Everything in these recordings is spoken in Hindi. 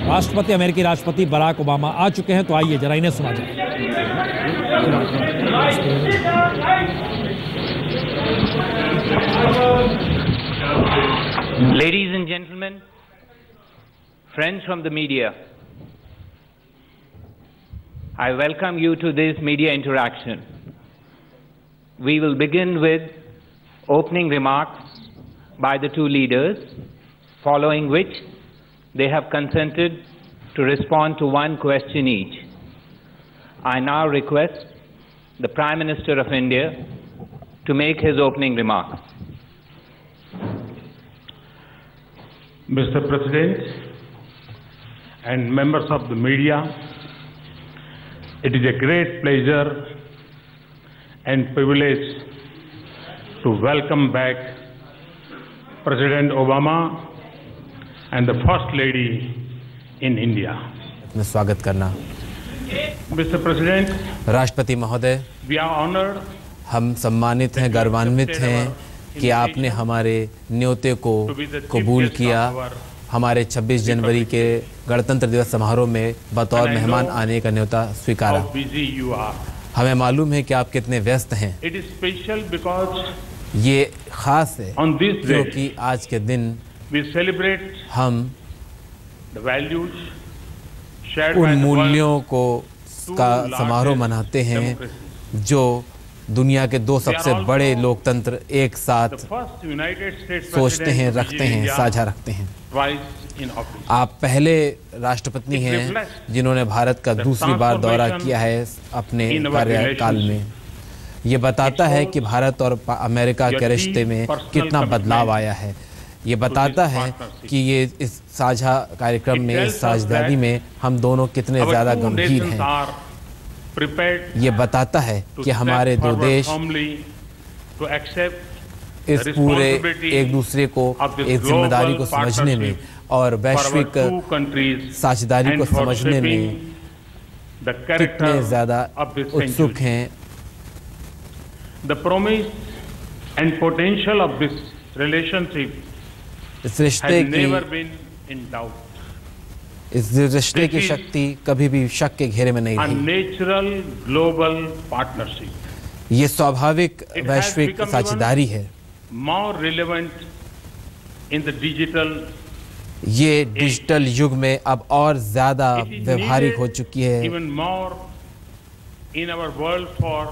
राष्ट्रपति, अमेरिकी राष्ट्रपति बराक ओबामा आ चुके हैं, तो आइए जरा इन्हें सुना जाए। Ladies and gentlemen, friends from the media, I welcome you to this media interaction. We will begin with opening remarks by the two leaders, following which they have consented to respond to one question each. I now request the Prime Minister of India to make his opening remarks. Mr. President and members of the media, it is a great pleasure and privilege to welcome back President Obama and the First Lady in India. में स्वागत करना। Mr. President, राष्ट्रपति महोदय, we are honored, हम सम्मानित हैं, गर्वान्वित हैं कि आपने हमारे न्योते को कबूल किया। हमारे 26 जनवरी के गणतंत्र दिवस समारोह में बतौर मेहमान आने का न्योता स्वीकारा। हमें मालूम है कि आप कितने व्यस्त हैं। ये खास है क्योंकि आज के दिन हम उन मूल्यों का समारोह मनाते हैं जो दुनिया के दो सबसे बड़े लोकतंत्र एक साथ सोचते हैं, रखते हैं, साझा रखते हैं। आप पहले राष्ट्रपति हैं जिन्होंने भारत का दूसरी बार दौरा किया है अपने कार्यकाल में। ये बताता है कि भारत और अमेरिका के रिश्ते में कितना बदलाव आया है। ये बताता है कि ये इस साझा कार्यक्रम में, इस साझेदारी में हम दोनों कितने ज़्यादा गंभीर हैं। ये बताता है कि हमारे दो देश इस पूरे एक दूसरे को, एक जिम्मेदारी को समझने में और वैश्विक साझेदारी को समझने में कितने ज़्यादा उत्सुक हैं। इस रिश्ते की शक्ति कभी भी शक के घेरे में नहीं रही। नेचुरल ग्लोबल पार्टनरशिप, ये स्वाभाविक वैश्विक साझेदारी है। More relevant in the digital, ये डिजिटल युग में अब और ज्यादा व्यवहारिक हो चुकी है। Even more in our world for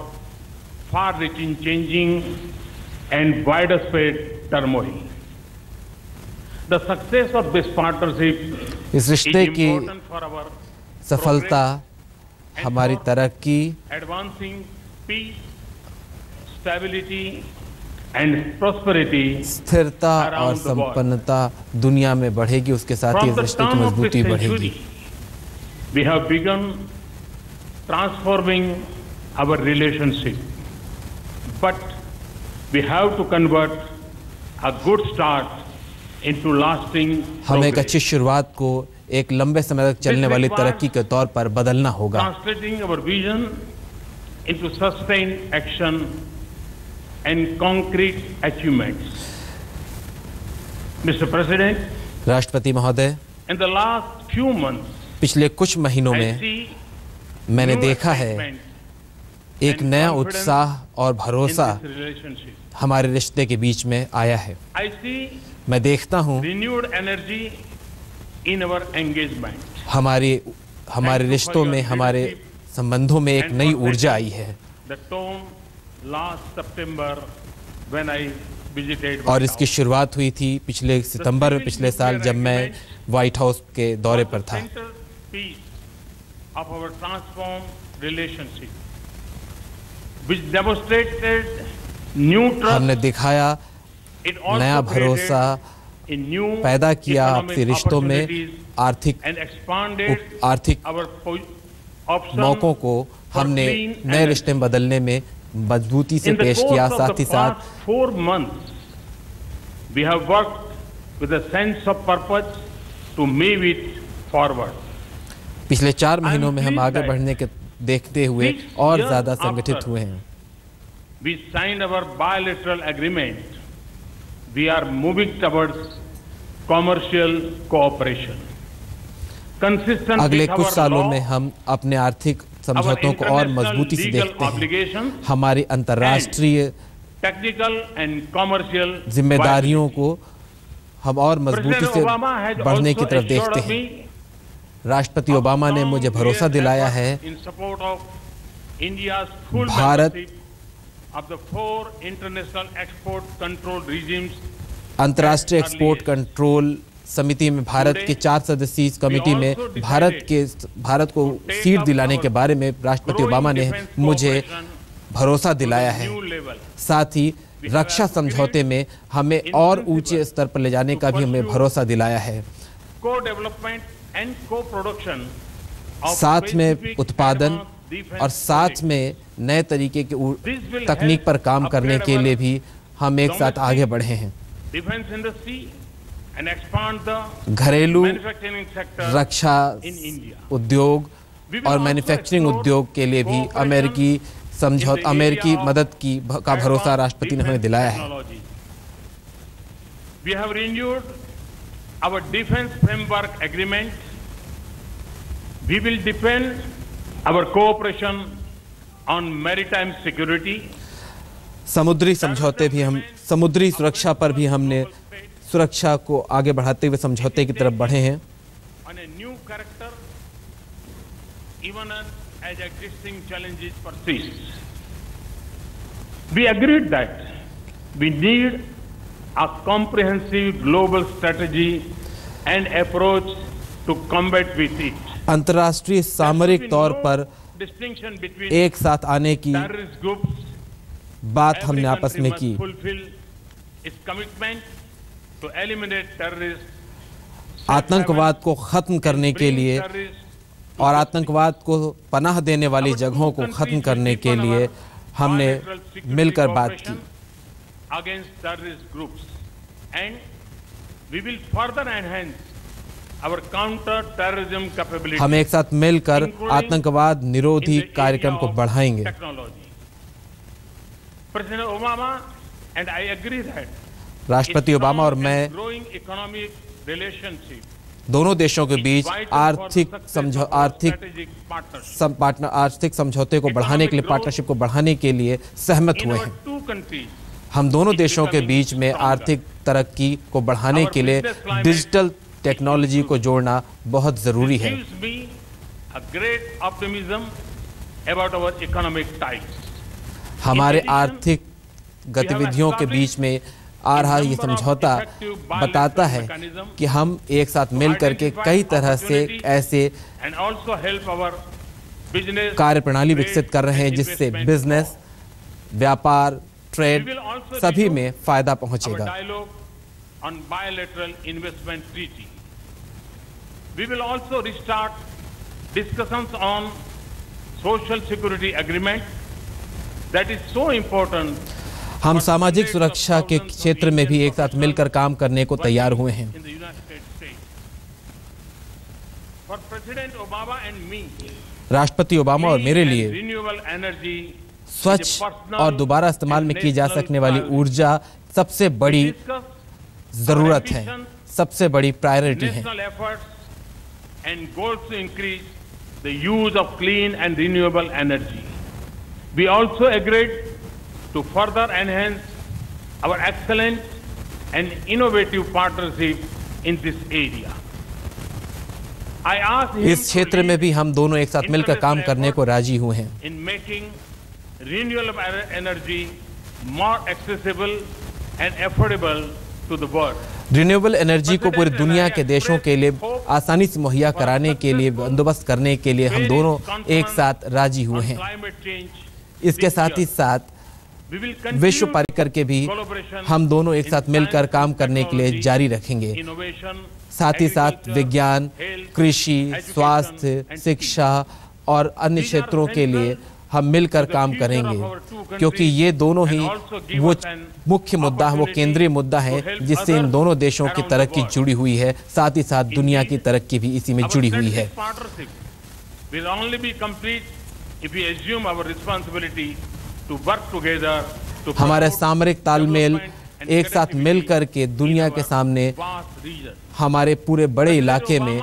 far reaching, changing and wider spread turmoil. The success of this partnership इस रिश्ते की सफलता, हमारी तरक्की, advancing peace, stability and prosperity, स्थिरता और संपन्नता दुनिया में बढ़ेगी, उसके साथ ही इस रिश्ते की मजबूती बढ़ेगी। We have begun transforming our relationship, but we have to convert a good start into lasting progress. हमें एक अच्छी शुरुआत को एक लंबे समय तक चलने वाली तरक्की के तौर पर बदलना होगा। Translating our vision into sustained action and concrete achievements. Mr. President, राष्ट्रपति महोदय, in the last few months, पिछले कुछ महीनों में मैंने देखा है एक नया उत्साह और भरोसा हमारे रिश्ते के बीच में आया है। मैं देखता हूँ हमारे रिश्तों में, हमारे संबंधों में एक नई ऊर्जा आई है। और इसकी शुरुआत हुई थी पिछले सितंबर में, पिछले साल, जब मैं व्हाइट हाउस के दौरे पर था। हमने दिखाया, नया भरोसा पैदा किया आपसी रिश्तों में, आर्थिक मौकों को हमने नए रिश्ते बदलने में मजबूती से पेश किया। साथ ही साथ 4 months we have worked with a sense of purpose to move it forward. पिछले 4 महीनों में हम आगे बढ़ने के देखते हुए और ज्यादा संगठित हुए हैं। We signed our bilateral agreement. We are moving towards commercial cooperation. अगले कुछ सालों में हम अपने आर्थिक समझौतों को और मजबूती से देखते हैं। हमारी अंतर्राष्ट्रीय टेक्निकल एंड कॉमर्शियल जिम्मेदारियों को हम और मजबूती से बढ़ने की तरफ देखते हैं। राष्ट्रपति ओबामा ने मुझे भरोसा दिलाया है भारत अंतर्राष्ट्रीय एक्सपोर्ट कंट्रोल समिति में, भारत के 4 सदस्यीय कमेटी में भारत को सीट दिलाने के बारे में राष्ट्रपति ओबामा ने मुझे भरोसा दिलाया है। साथ ही रक्षा समझौते में हमें और ऊंचे स्तर पर ले जाने का भी हमें भरोसा दिलाया है। साथ में उत्पादन और साथ में नए तरीके की तकनीक पर काम करने के लिए भी हम एक साथ आगे बढ़े हैं। घरेलू रक्षा उद्योग और मैन्युफैक्चरिंग उद्योग के लिए भी अमेरिकी मदद का भरोसा राष्ट्रपति ने हमें दिलाया है। We have renewed our defense framework agreement. We will deepen our cooperation on maritime security. समुद्री समझौते भी हम समुद्री सुरक्षा पर भी हमने सुरक्षा को आगे बढ़ाते हुए समझौते की तरफ बढ़े हैं। On a new character, even as existing challenges persist. We agreed that we need a comprehensive global strategy and approach to combat with it. अंतर्राष्ट्रीय सामरिक तौर पर एक साथ आने की बात हमने आपस में की। आतंकवाद को खत्म करने के लिए और आतंकवाद को पनाह देने वाली जगहों को खत्म करने के लिए हमने मिलकर बात की। Against terrorist groups, and we will further enhance our counter-terrorism capabilities. हम एक साथ मिलकर आतंकवाद निरोधी कार्यक्रम को बढ़ाएंगे। President Obama and I agree that राष्ट्रपति ओबामा और मैं दोनों देशों के बीच आर्थिक समझौते को बढ़ाने के लिए, पार्टनरशिप को बढ़ाने के लिए सहमत हुए हैं। हम दोनों देशों के बीच में आर्थिक तरक्की को बढ़ाने के लिए डिजिटल टेक्नोलॉजी को जोड़ना बहुत जरूरी है। हमारे आर्थिक गतिविधियों के बीच में आ रहा ये समझौता बताता है कि हम एक साथ मिलकर के कई तरह से ऐसे कार्यप्रणाली विकसित कर रहे हैं जिससे बिजनेस, व्यापार, ट्रेड सभी में फायदा पहुंचेगा। We will also restart discussions on social security agreement that is so important. हम सामाजिक सुरक्षा के क्षेत्र में भी एक साथ मिलकर काम करने को तैयार हुए हैं। राष्ट्रपति ओबामा और मेरे लिए स्वच्छ और दोबारा इस्तेमाल में की जा सकने वाली ऊर्जा सबसे बड़ी जरूरत है, सबसे बड़ी प्रायोरिटी है। We also agreed to further enhance our excellent and innovative partnership in this area. I asked him इस क्षेत्र में भी हम दोनों एक साथ मिलकर काम करने को राजी हुए हैं। In making renewable energy more accessible and affordable to the world. Renewable energy को पूरी दुनिया के देशों के लिए आसानी से मुहैया कराने के लिए, बंदोबस्त करने के लिए हम दोनों एक साथ राजी हुए हैं। इसके साथ ही साथ विश्व परिकर के भी हम दोनों एक साथ मिलकर काम करने के लिए जारी रखेंगे। साथ ही साथ विज्ञान, कृषि, स्वास्थ्य, शिक्षा और अन्य क्षेत्रों के लिए हम मिलकर काम करेंगे, क्योंकि ये दोनों ही वो मुख्य मुद्दा, वो केंद्रीय मुद्दा है जिससे इन दोनों देशों की तरक्की जुड़ी हुई है। साथ ही साथ दुनिया की तरक्की भी इसी में जुड़ी हुई है। हमारे सामरिक तालमेल एक साथ मिलकर के दुनिया के सामने हमारे पूरे बड़े इलाके में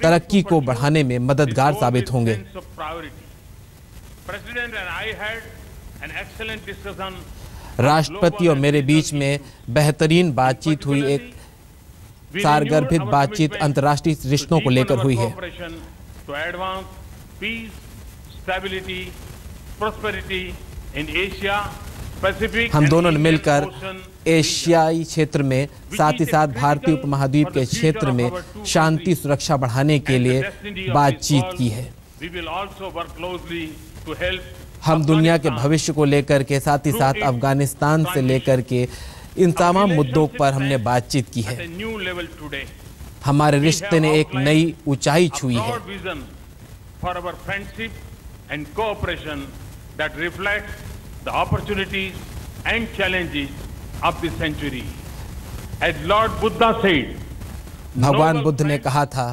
तरक्की को बढ़ाने में मददगार साबित होंगे। राष्ट्रपति और मेरे बीच में बेहतरीन बातचीत हुई। एक सारगर्भित बातचीत अंतर्राष्ट्रीय रिश्तों को लेकर हुई है। हम दोनों ने मिलकर एशियाई क्षेत्र में, साथ ही साथ भारतीय उपमहाद्वीप के क्षेत्र में शांति सुरक्षा बढ़ाने के लिए बातचीत की है। हम दुनिया के भविष्य को लेकर के, साथ ही साथ अफगानिस्तान से लेकर के इन तमाम मुद्दों पर हमने बातचीत की है। हमारे रिश्ते ने एक नई ऊंचाई छुई है। The opportunities and challenges of the century. As Lord Buddha said, भगवान बुद्ध ने कहा था,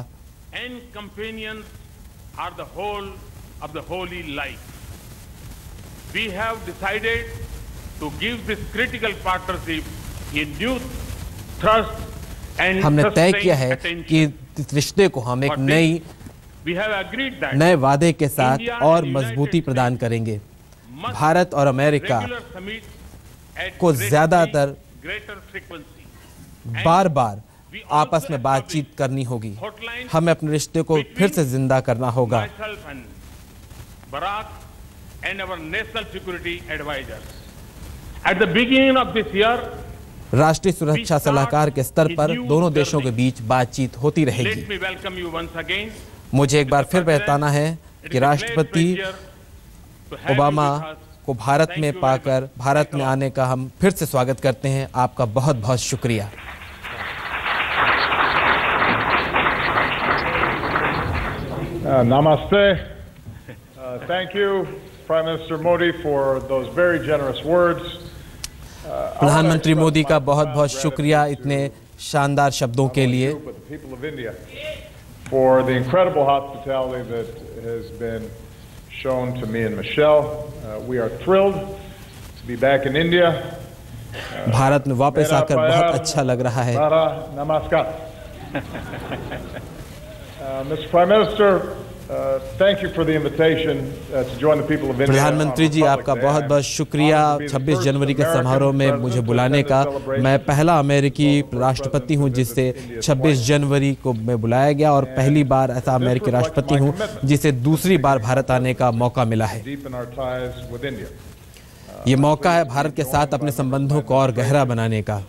and companions are the whole of the holy life. We have decided to give this critical partnership a new thrust and हमने तय किया है कि इस रिश्ते को हम एक नए वादे के साथ और मजबूती प्रदान करेंगे। भारत और अमेरिका को ज्यादातर बार बार आपस में बातचीत करनी होगी। हमें अपने रिश्ते को फिर से जिंदा करना होगा। राष्ट्रीय सुरक्षा सलाहकार के स्तर पर दोनों देशों के बीच बातचीत होती रहेगी। मुझे एक बार फिर बताना है कि राष्ट्रपति ओबामा को भारत में पाकर, भारत में आने का हम फिर से स्वागत करते हैं। आपका बहुत बहुत शुक्रिया। Namaste. Thank you, Prime Minister Modi, for those very generous words. प्रधानमंत्री मोदी का बहुत बहुत शुक्रिया इतने शानदार शब्दों के लिए। For the incredible hospitality that has been shown to me and Michelle. We are thrilled to be back in India. Bharat में वापस आकर बहुत अच्छा लग रहा है। नमस्कार। Mr. Prime Minister, thank you for the invitation to join the people of India. प्रधानमंत्री जी, आपका बहुत बहुत शुक्रिया 26 जनवरी के समारोह में मुझे बुलाने का। मैं पहला अमेरिकी राष्ट्रपति हूं जिसे 26 जनवरी को मैं बुलाया गया और पहली बार ऐसा अमेरिकी राष्ट्रपति हूं जिसे दूसरी बार भारत आने का मौका मिला है। ये मौका है भारत के साथ अपने संबंधों को और गहरा बनाने का।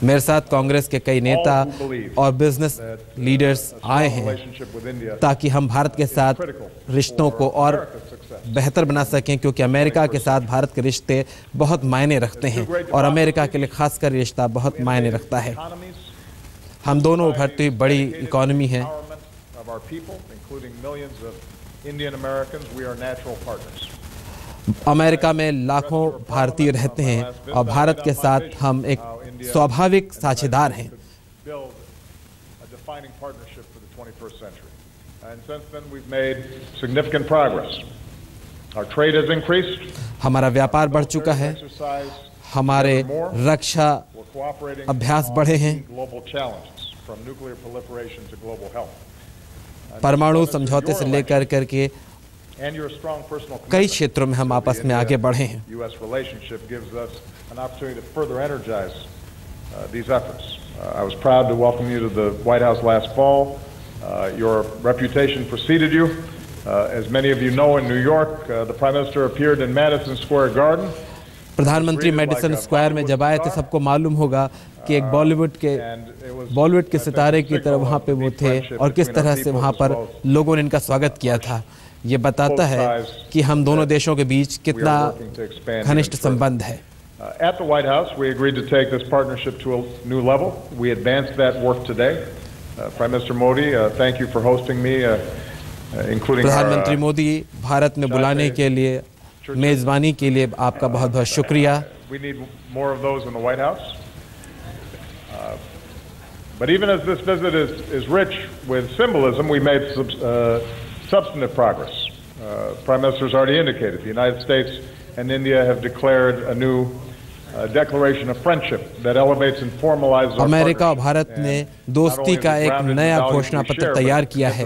मेरे साथ कांग्रेस के कई नेता और बिजनेस लीडर्स आए हैं ताकि हम भारत के साथ रिश्तों को और बेहतर बना सकें, क्योंकि अमेरिका के साथ भारत के रिश्ते बहुत मायने रखते हैं और अमेरिका के लिए खासकर रिश्ता बहुत मायने रखता है। हम दोनों उभरती हुई बड़ी इकोनॉमी हैं। अमेरिका में लाखों भारतीय रहते हैं और भारत के साथ हम एक स्वाभाविक साझेदार हैं। हमारा व्यापार बढ़ चुका है, हमारे रक्षा अभ्यास बढ़े हैं, परमाणु समझौते से लेकर करके कई क्षेत्रों में हम आपस में आगे बढ़े हैं। I was proud to welcome you to the White House last fall. Your reputation preceded you. As many of you know, in New York, the Prime Minister appeared in Madison Square Garden. प्रधानमंत्री मेडिसन स्क्वायर में जब आए थे, सबको मालूम होगा कि एक बॉलीवुड के सितारे की तरह वहाँ पे वो थे और किस तरह से वहाँ पर लोगों ने इनका स्वागत किया था। ये बताता है कि हम दोनों देशों के बीच कितना घनिष्ठ संबंध है। At the White House, we agreed to take this partnership to a new level. We advanced that work today. Prime Minister Modi, thank you for hosting me, including प्रधानमंत्री मोदी, भारत में बुलाने के लिए, मेजबानी के लिए आपका बहुत बहुत शुक्रिया। We need more of those in the White House. But even as this visit is rich with symbolism, we made substantive progress. Prime Minister has already indicated the United States and India have declared a new declaration of friendship that elevates and formalizes our America और भारत ने दोस्ती का एक नया घोषणा पत्र तैयार किया है,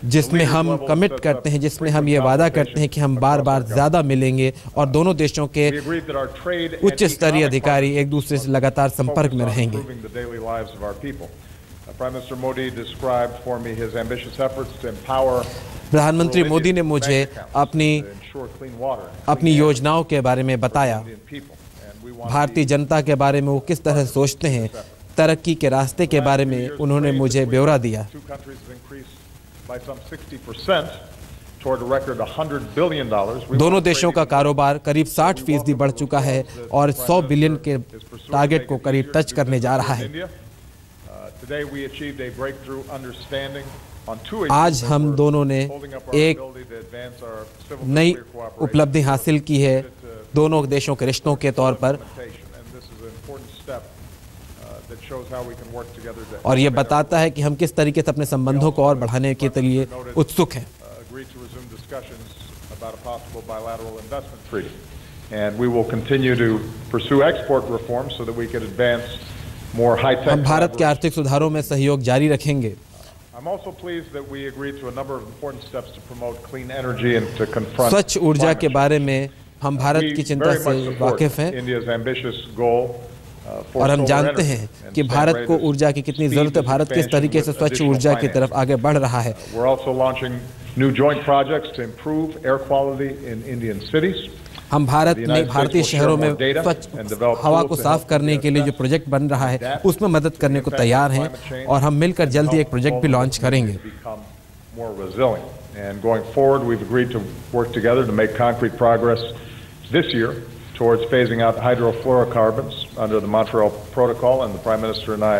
जिसमें हम कमिट करते हैं, जिसमें हम ये वादा करते हैं कि हम बार बार ज्यादा मिलेंगे और दोनों देशों के उच्च स्तरीय अधिकारी एक दूसरे से लगातार संपर्क में रहेंगे। प्रधानमंत्री मोदी ने मुझे अपनी योजनाओं के बारे में बताया, भारतीय जनता के बारे में वो किस तरह सोचते हैं, तरक्की के रास्ते के बारे में उन्होंने मुझे ब्यौरा दिया। दोनों देशों का कारोबार करीब 60% बढ़ चुका है और 100 बिलियन के टारगेट को करीब टच करने जा रहा है। आज हम दोनों ने एक नई उपलब्धि हासिल की है दोनों देशों के रिश्तों के तौर पर, और ये बताता है कि हम किस तरीके से अपने संबंधों को और बढ़ाने के लिए उत्सुक हैं। हम भारत के आर्थिक सुधारों में सहयोग जारी रखेंगे। स्वच्छ ऊर्जा के बारे में हम भारत की चिंता से वाकिफ हैं और हम जानते हैं कि भारत को ऊर्जा की कितनी जरूरत है। भारत किस तरीके से स्वच्छ ऊर्जा की तरफ आगे बढ़ रहा है। हम भारत में भारतीय शहरों में स्वच्छ हवा को साफ करने के लिए जो प्रोजेक्ट बन रहा है उसमें मदद करने को तैयार हैं और हम मिलकर जल्द ही एक प्रोजेक्ट भी लॉन्च करेंगे। Towards phasing out hydrofluorocarbons under the Montreal Protocol, and the Prime Minister and I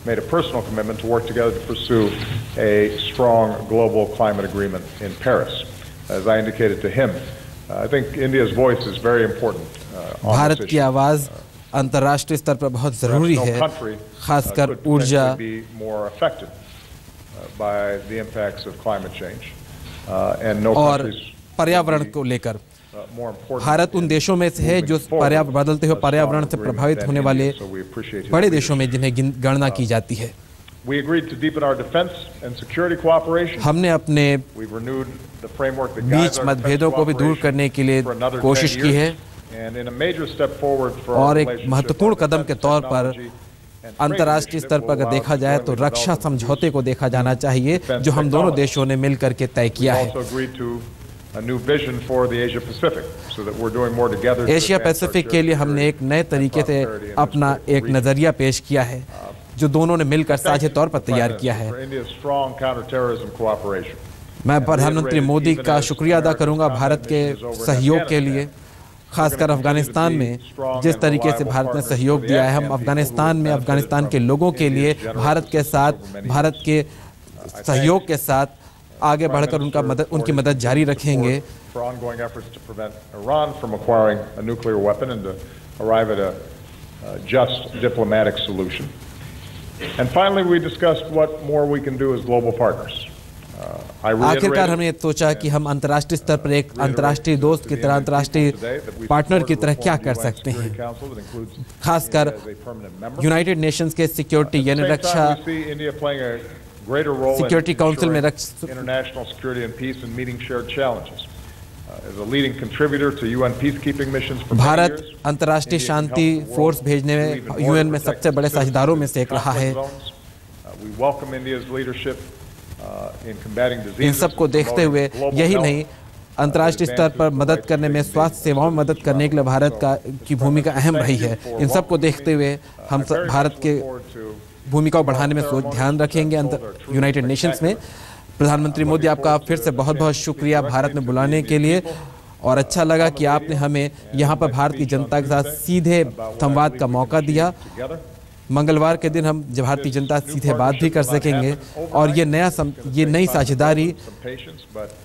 made a personal commitment to work together to pursue a strong global climate agreement in Paris. As I indicated to him, I think India's voice is very important. Bharat की आवाज अंतर्राष्ट्रीय स्तर पर बहुत जरूरी है, खासकर ऊर्जा और पर्यावरण को लेकर। भारत उन देशों में से है जो बदलते हुए पर्यावरण से प्रभावित होने वाले बड़े देशों में जिन्हें गणना की जाती है। हमने अपने बीच मतभेदों को भी दूर करने के लिए कोशिश की है और एक महत्वपूर्ण कदम के तौर पर अंतर्राष्ट्रीय स्तर पर अगर देखा जाए तो रक्षा समझौते को देखा जाना चाहिए जो हम दोनों देशों ने मिलकर के तय किया है। एशिया पैसिफिक के लिए हमने एक नए तरीके से अपना एक नजरिया पेश किया है जो दोनों ने मिलकर साझे तौर पर तैयार किया है। मैं प्रधानमंत्री मोदी का शुक्रिया अदा करूंगा भारत के सहयोग के लिए, खासकर अफगानिस्तान में जिस तरीके से भारत ने सहयोग दिया है। हम अफगानिस्तान में अफगानिस्तान के लोगों के लिए भारत के साथ, भारत के सहयोग के साथ आगे बढ़कर उनकी मदद जारी रखेंगे। आखिरकार हमने सोचा कि हम अंतर्राष्ट्रीय स्तर पर एक अंतर्राष्ट्रीय दोस्त की तरह, अंतर्राष्ट्रीय पार्टनर की तरह क्या कर सकते हैं, खासकर यूनाइटेड नेशंस के सिक्योरिटी यानी रक्षा सिक्योरिटी काउंसिल में भारत अंतर्राष्ट्रीय शांति फोर्स भेजने में यूएन में सबसे बड़े साझेदारों में से एक रहा है। इन सब को देखते हुए यही नहीं, अंतर्राष्ट्रीय स्तर पर मदद करने में, स्वास्थ्य सेवाओं में मदद करने के लिए भारत की भूमिका अहम रही है। इन सब को देखते हुए हम भारत के भूमिका को बढ़ाने में ध्यान रखेंगे यूनाइटेड नेशंस में। प्रधानमंत्री मोदी, आपका फिर से बहुत बहुत शुक्रिया भारत में बुलाने के लिए, और अच्छा लगा कि आपने हमें यहाँ पर भारत की जनता के साथ सीधे संवाद का मौका दिया। मंगलवार के दिन हम भारतीय जनता से सीधे बात भी कर सकेंगे और ये नई साझेदारी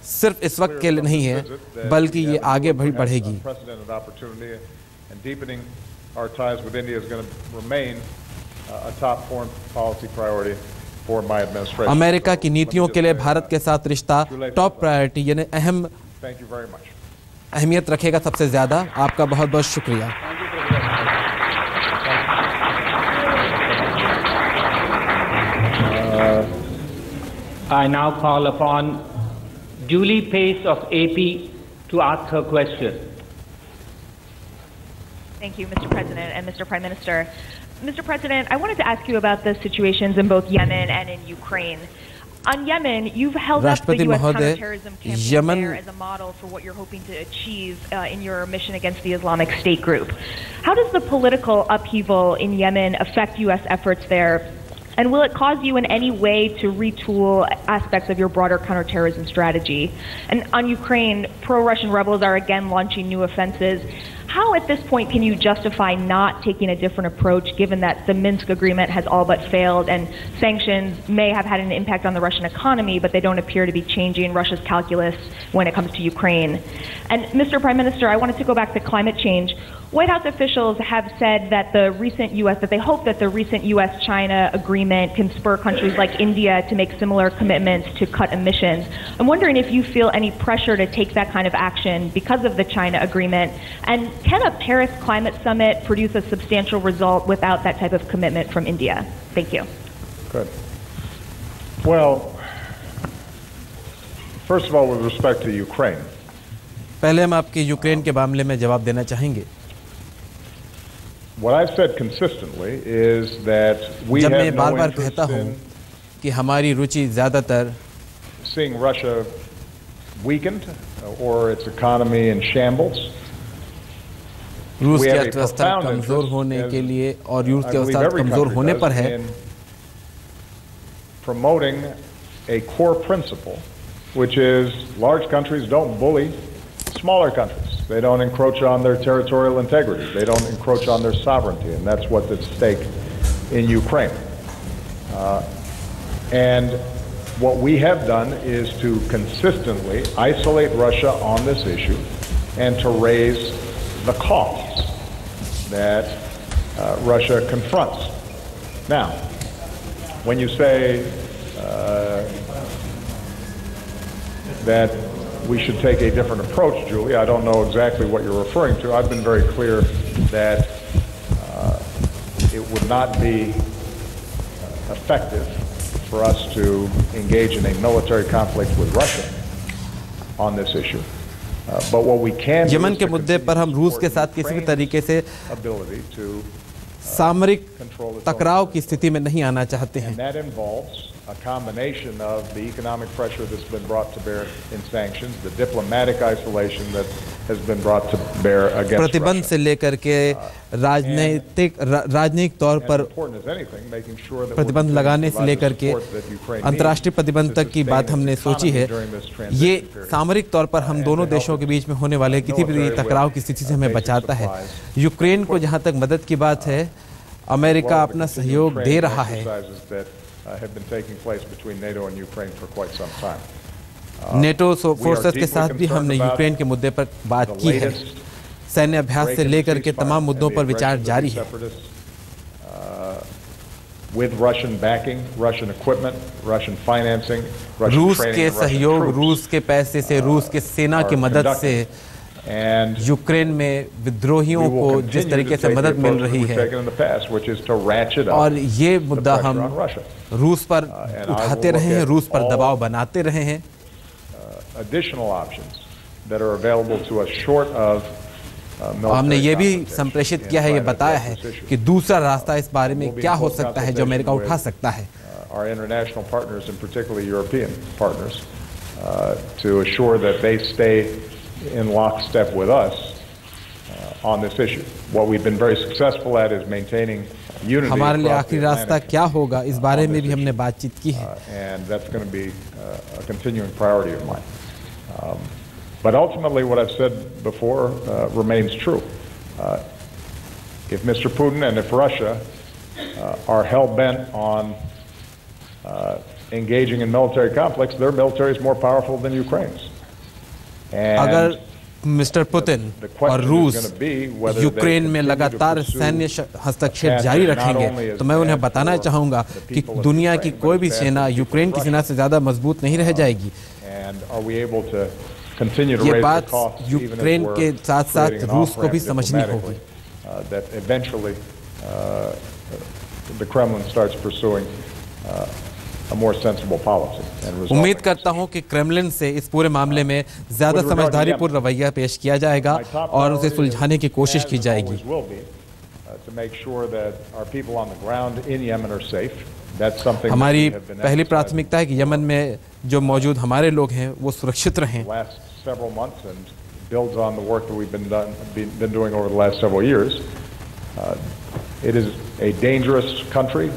सिर्फ इस वक्त के लिए नहीं है बल्कि ये आगे भी बढ़ेगी। अमेरिका की नीतियों के लिए भारत के साथ रिश्ता टॉप प्रायोरिटी यानी अहम अहमियत रखेगा सबसे ज़्यादा। आपका बहुत बहुत शुक्रिया। I now call upon Julie Pace of AP to ask her question. Thank you, Mr. President and Mr. Prime Minister. Mr. President, I wanted to ask you about the situations in both Yemen and in Ukraine. On Yemen, you've held up the U.S. counterterrorism campaign there as a model for what you're hoping to achieve in your mission against the Islamic State group. How does the political upheaval in Yemen affect U.S. efforts there? And will it cause you in any way to retool aspects of your broader counterterrorism strategy? And on Ukraine, pro-Russian rebels are again launching new offenses. How at this point can you justify not taking a different approach given that the Minsk agreement has all but failed and sanctions may have had an impact on the Russian economy, but they don't appear to be changing Russia's calculus when it comes to Ukraine? And Mr. Prime Minister, I wanted to go back to climate change. White House officials have said that they hope that the recent U.S.-China agreement can spur countries like India to make similar commitments to cut emissions. I'm wondering if you feel any pressure to take that kind of action because of the China agreement, and can a Paris climate summit produce a substantial result without that type of commitment from India? Thank you. Good. Well, first of all, with respect to Ukraine. पहले हम आपके यूक्रेन के मामले में जवाब देना चाहेंगे। What I've said consistently is that we have no interest in कि हमारी रुचि ज़्यादातर seeing Russia weakened or its economy in shambles. रूस की अर्थव्यवस्था कमजोर होने के लिए और रूस की अर्थव्यवस्था कमजोर होने पर है promoting a core principle, which is large countries don't bully smaller countries. They don't encroach on their territorial integrity. They don't encroach on their sovereignty, and that's what's at stake in Ukraine. And what we have done is to consistently isolate Russia on this issue and to raise the costs that Russia confronts. Now, when you say that we should take a different approach, Julie, I don't know exactly what you're referring to. I've been very clear that it would not be effective for us to engage in a military conflict with Russia on this issue. But what we can do Yemen के मुद्दे पर हम रूस के साथ किसी भी तरीके से सामरिक टकराव की स्थिति में नहीं आना चाहते हैं। That involves a combination of the economic pressure that's been brought to bear in sanctions, the diplomatic isolation that has been brought to bear against प्रतिबंध से लेकर के राजनीतिक तौर पर प्रतिबंध लगाने से लेकर के अंतर्राष्ट्रीय प्रतिबंध तक की बात हमने सोची है। ये सामरिक तौर पर हम दोनों देशों के बीच में होने वाले किसी भी टकराव की स्थिति से हमें बचाता है। यूक्रेन को जहां तक मदद की बात है, अमेरिका अपना सहयोग दे रहा है। have been taking place between NATO and Ukraine for quite some time. NATO forces के साथ भी हमने यूक्रेन के मुद्दे पर बात की है। सैन्य अभ्यास से लेकर के तमाम मुद्दों पर विचार जारी है। With Russian backing, Russian equipment, Russian financing, रूस के सहयोग, रूस के पैसे से, रूस के सेना की मदद से यूक्रेन में विद्रोहियों को जिस तरीके से मदद मिल रही है, और ये मुद्दा हम रूस पर उठाते रहे हैं, रूस पर दबाव बनाते रहे हैं। हमने ये भी संप्रेषित किया है, ये बताया है कि दूसरा रास्ता इस बारे में क्या हो सकता है जो अमेरिका उठा सकता है। Our international partners, and particularly European partners, to assure that they stay in lockstep with us on this issue. What we've been very successful at is maintaining unity. हमारे लिए आखिरी रास्ता क्या होगा, इस बारे में भी हमने बातचीत की है। And that's going to be a continuing priority of mine. But ultimately, what I've said before remains true. If Mr. Putin and if Russia are hell-bent on engaging in military conflicts, their military is more powerful than Ukraine's. अगर मिस्टर पुतिन और रूस यूक्रेन में लगातार सैन्य हस्तक्षेप जारी रखेंगे तो मैं उन्हें बताना चाहूँगा कि दुनिया की कोई भी सेना यूक्रेन की सेना से ज़्यादा मजबूत नहीं रह जाएगी। continue to ये raise the बात costs, even as Ukraine we're के साथ-साथ creating an रूस को भी off-ramp समझनी diplomatically, होगी that eventually the Kremlin starts pursuing a more sensible policy and resolving. उम्मीद करता हूं कि क्रेमलिन से इस पूरे मामले में ज्यादा समझदारीपूर्ण रवैया पेश किया जाएगा और उसे सुलझाने की कोशिश की जाएगी। हमारी पहली प्राथमिकता है कि यमन में जो मौजूद हमारे लोग हैं वो सुरक्षित रहें। It is a dangerous country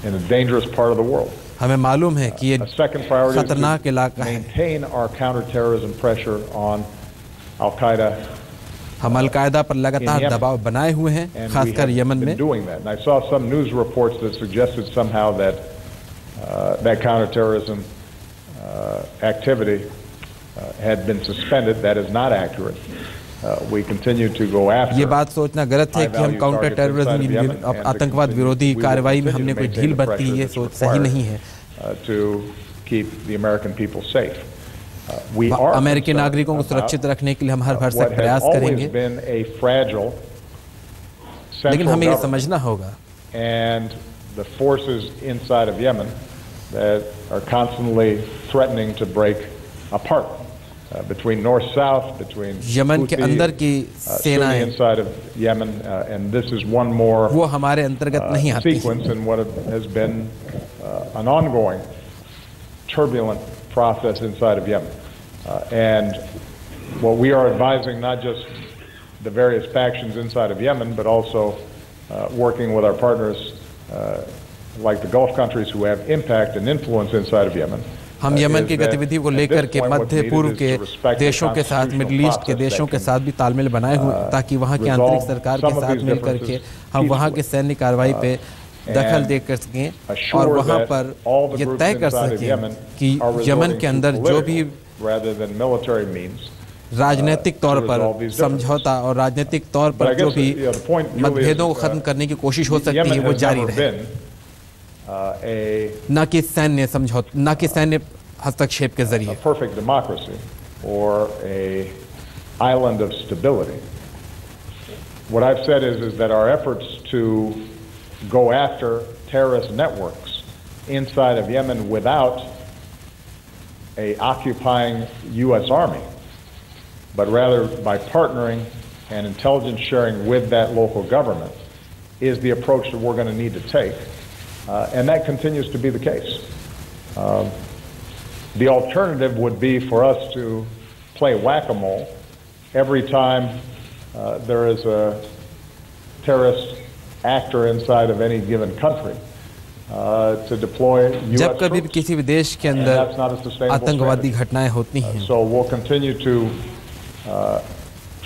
in a dangerous part of the world. हमें मालूम है कि ये खतरनाक इलाका है। Maintain our counterterrorism pressure on Al-Qaeda. हम अल-कायदा पर लगातार दबाव बनाए हुए हैं, खासकर यमन में। Doing that. And I saw some news reports that suggested somehow that that counterterrorism activity had been suspended. That is not accurate. We continue to go after. ये बात सोचना गलत है कि हम काउंटर टेररिज्म आतंकवाद विरोधी कार्रवाई में हमने कोई ढील बरती, ये सोच सही नहीं है। To keep the American people safe. अमेरिकी नागरिकों को सुरक्षित रखने के लिए हम हर भरसक प्रयास करेंगे, लेकिन हमें ये समझना होगा and the forces inside of Yemen that are constantly threatening to break apart. Between north-south, between Yemen के अंदर की सेनाएं inside of Yemen, and this is one more वो हमारे अंतर्गत नहीं आती sequence in what has been an ongoing turbulent process inside of Yemen, and what we are advising not just the various factions inside of Yemen, but also working with our partners like the Gulf countries who have impact and influence inside of Yemen. हम यमन की गतिविधि को लेकर के मध्य पूर्व के देशों के साथ, मिडिल ईस्ट के देशों के साथ भी तालमेल बनाए हुए, ताकि वहाँ की आंतरिक सरकार के साथ मिलकर के हम वहाँ के सैन्य कार्रवाई पे दखल दे कर सकें और वहाँ पर ये तय कर सकें कि यमन के अंदर जो भी राजनीतिक तौर पर समझौता और राजनीतिक तौर पर जो भी मतभेदों को खत्म करने की कोशिश हो सकती है वो जारी रहे, न कि सैन्य समझौता, न कि सैन्य हस्तक्षेप के जरिए। perfect democracy or a island of stability. What I've said is that our efforts to go after terrorist networks inside of Yemen without a occupying U.S. Army, but rather by partnering and intelligence sharing with that local government, is the approach that we're going to need to take. And that continues to be the case. The alternative would be for us to play whack-a-mole every time there is a terrorist actor inside of any given country to deploy US जब कभी भी किसी भी देश के अंदर आतंकवादी घटनाएं होती हैं, so we'll continue to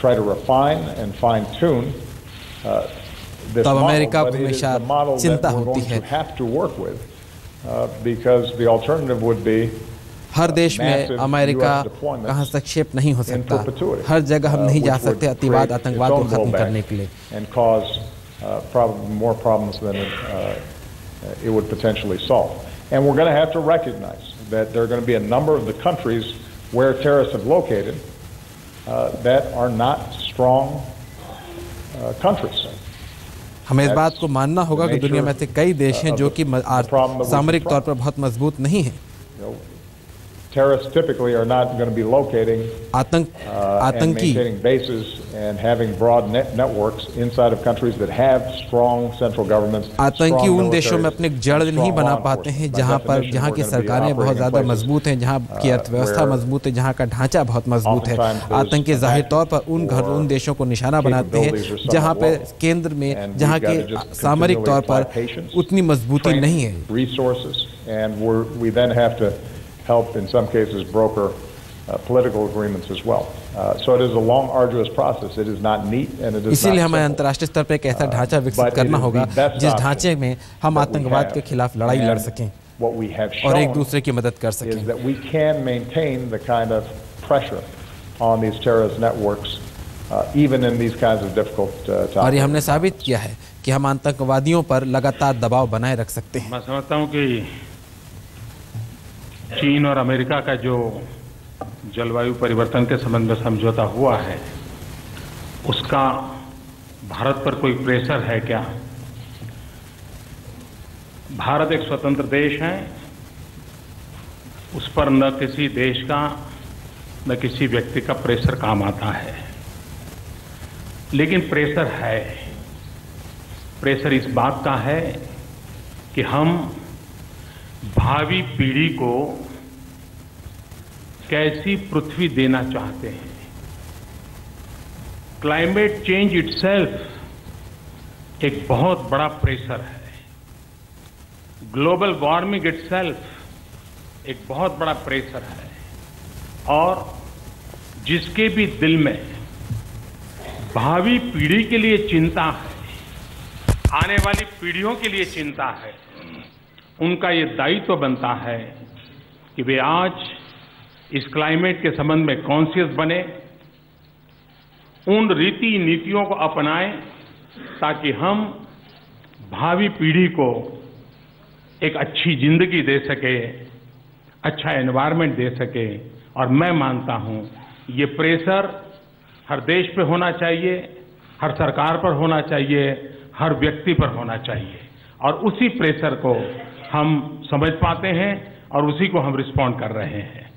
try to refine and fine-tune this model, but it is the model that we're going to have to work with because the alternative would be हर देश में अमेरिका का हस्तक्षेप नहीं हो सकता, हर जगह हम नहीं जा सकते अतिवाद आतंकवाद को खत्म करने के लिए, and cause probably more problems than it would potentially solve. And we're going to have to recognize that there are going to be a number of the countries where terrorists have located that are not strong countries. हमें इस बात को मानना होगा कि दुनिया में ऐसे कई देश हैं जो कि सामरिक तौर पर बहुत मजबूत नहीं हैं। Terrorists typically are not going to be locating and maintaining bases and having broad networks inside of countries that have strong central governments. आतंकी उन देशों में अपने जड़ नहीं बना पाते हैं जहां की सरकारें बहुत ज़्यादा मजबूत हैं, जहां की अर्थव्यवस्था मजबूत है, जहां का ढांचा बहुत मजबूत है। आतंकी जाहिर तौर पर उन देशों को निशाना बनाते हैं जहां पे केंद्र में, जहां के सामरिक तौर पर उतनी मजबूती नहीं है। Resources, and we then have to help in some cases broker political agreements as well. So it is a long, arduous process. It is not neat and it is इसीलिए हमें अंतर्राष्ट्रीय स्तर पर एक ऐसा ढांचा विकसित करना होगा जिस ढांचे में हम आतंकवाद के खिलाफ लड़ाई लड़ सकें और एक दूसरे की मदद कर सकें। That we can maintain the kind of pressure on these terrorist networks even in these kinds of difficult times. और ये हमने साबित किया है कि हम आतंकवादियों पर लगातार दबाव बनाए रख सकते हैं। मैं समझता हूं कि चीन और अमेरिका का जो जलवायु परिवर्तन के संबंध में समझौता हुआ है, उसका भारत पर कोई प्रेशर है क्या? भारत एक स्वतंत्र देश है, उस पर न किसी देश का न किसी व्यक्ति का प्रेशर काम आता है। लेकिन प्रेशर है, प्रेशर इस बात का है कि हम भावी पीढ़ी को कैसी पृथ्वी देना चाहते हैं। क्लाइमेट चेंज इटसेल्फ एक बहुत बड़ा प्रेशर है। ग्लोबल वार्मिंग इटसेल्फ एक बहुत बड़ा प्रेशर है, और जिसके भी दिल में भावी पीढ़ी के लिए चिंता है, आने वाली पीढ़ियों के लिए चिंता है, उनका ये दायित्व बनता है कि वे आज इस क्लाइमेट के संबंध में कॉन्शियस बने, उन रीति नीतियों को अपनाएं ताकि हम भावी पीढ़ी को एक अच्छी जिंदगी दे सके, अच्छा एनवायरनमेंट दे सके। और मैं मानता हूं ये प्रेशर हर देश पे होना चाहिए, हर सरकार पर होना चाहिए, हर व्यक्ति पर होना चाहिए, और उसी प्रेशर को हम समझ पाते हैं और उसी को हम रिस्पॉन्ड कर रहे हैं।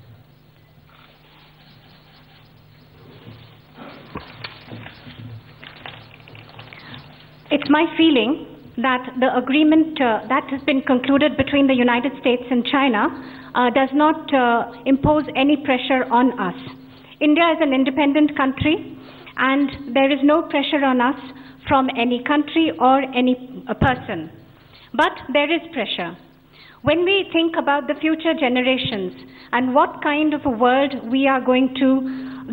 It's my feeling that the agreement that has been concluded between the United States and China does not impose any pressure on us. India is an independent country, and there is no pressure on us from any country or any person. But there is pressure. When we think about the future generations and what kind of a world we are going to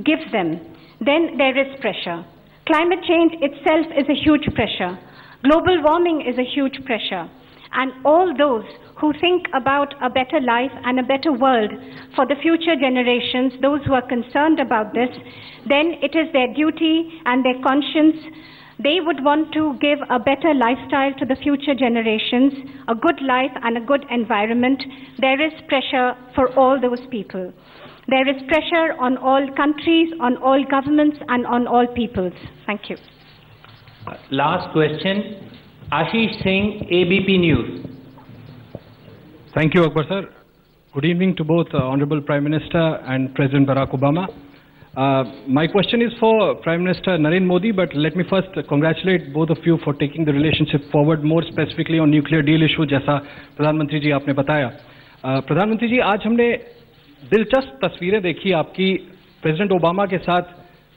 give them, then there is pressure. Climate change itself is a huge pressure. Global warming is a huge pressure. And all those who think about a better life and a better world for the future generations, those who are concerned about this, then it is their duty and their conscience. They would want to give a better lifestyle to the future generations, a good life and a good environment. There is pressure for all those people. There is pressure on all countries, on all governments, and on all peoples. Thank you. Last question, Ashish Singh, ABP News. Thank you, Akbar sir. Good evening to both Honorable Prime Minister and President Barack Obama. My question is for Prime Minister Narendra Modi, but let me first congratulate both of you for taking the relationship forward, more specifically on nuclear deal issue, जैसा प्रधानमंत्री जी आपने बताया. प्रधानमंत्री जी, आज हमने दिलचस्प तस्वीरें देखी आपकी प्रेसिडेंट ओबामा के साथ,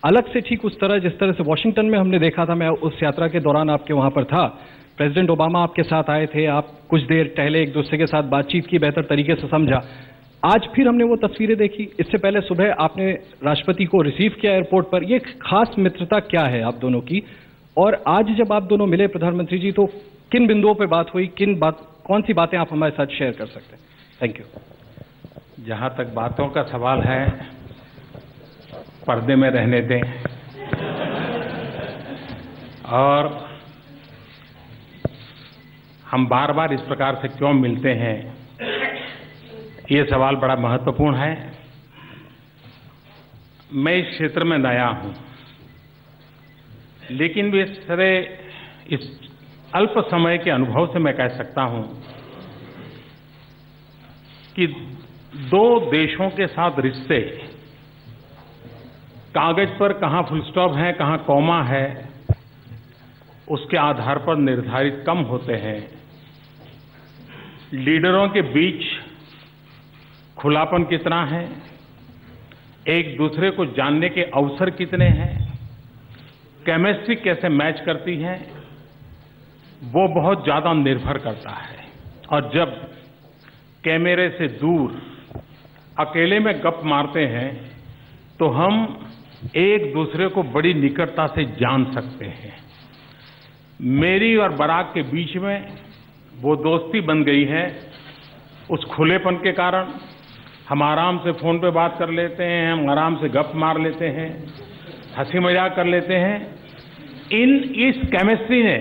अलग से ठीक उस तरह जिस तरह से वॉशिंगटन में हमने देखा था. मैं उस यात्रा के दौरान आपके वहां पर था. प्रेसिडेंट ओबामा आपके साथ आए थे, आप कुछ देर टहले, एक दूसरे के साथ बातचीत की, बेहतर तरीके से समझा. आज फिर हमने वो तस्वीरें देखी. इससे पहले सुबह आपने राष्ट्रपति को रिसीव किया एयरपोर्ट पर. ये खास मित्रता क्या है आप दोनों की? और आज जब आप दोनों मिले प्रधानमंत्री जी, तो किन बिंदुओं पर बात हुई, कौन सी बातें आप हमारे साथ शेयर कर सकते हैं? Thank you. जहां तक बातों का सवाल है, पर्दे में रहने दें. और हम बार बार इस प्रकार से क्यों मिलते हैं, ये सवाल बड़ा महत्वपूर्ण है. मैं इस क्षेत्र में नया हूं, लेकिन भी इस अल्प समय के अनुभव से मैं कह सकता हूं कि दो देशों के साथ रिश्ते कागज पर कहां फुल स्टॉप है, कहां कॉमा है, उसके आधार पर निर्धारित कम होते हैं. लीडरों के बीच खुलापन कितना है, एक दूसरे को जानने के अवसर कितने हैं, केमिस्ट्री कैसे मैच करती है, वो बहुत ज्यादा निर्भर करता है. और जब कैमरे से दूर अकेले में गप मारते हैं तो हम एक दूसरे को बड़ी निकटता से जान सकते हैं. मेरी और बराक के बीच में वो दोस्ती बन गई है. उस खुलेपन के कारण हम आराम से फोन पे बात कर लेते हैं, हम आराम से गप मार लेते हैं, हंसी मजाक कर लेते हैं. इस केमिस्ट्री ने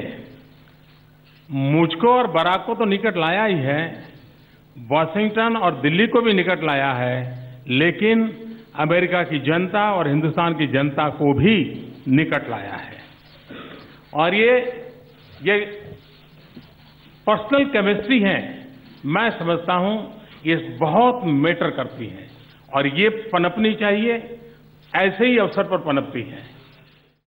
मुझको और बराक को तो निकट लाया ही है, वॉशिंगटन और दिल्ली को भी निकट लाया है, लेकिन अमेरिका की जनता और हिंदुस्तान की जनता को भी निकट लाया है। और ये पर्सनल केमिस्ट्री है, मैं समझता हूं ये बहुत मैटर करती है और ये पनपनी चाहिए, ऐसे ही अवसर पर पनपती है।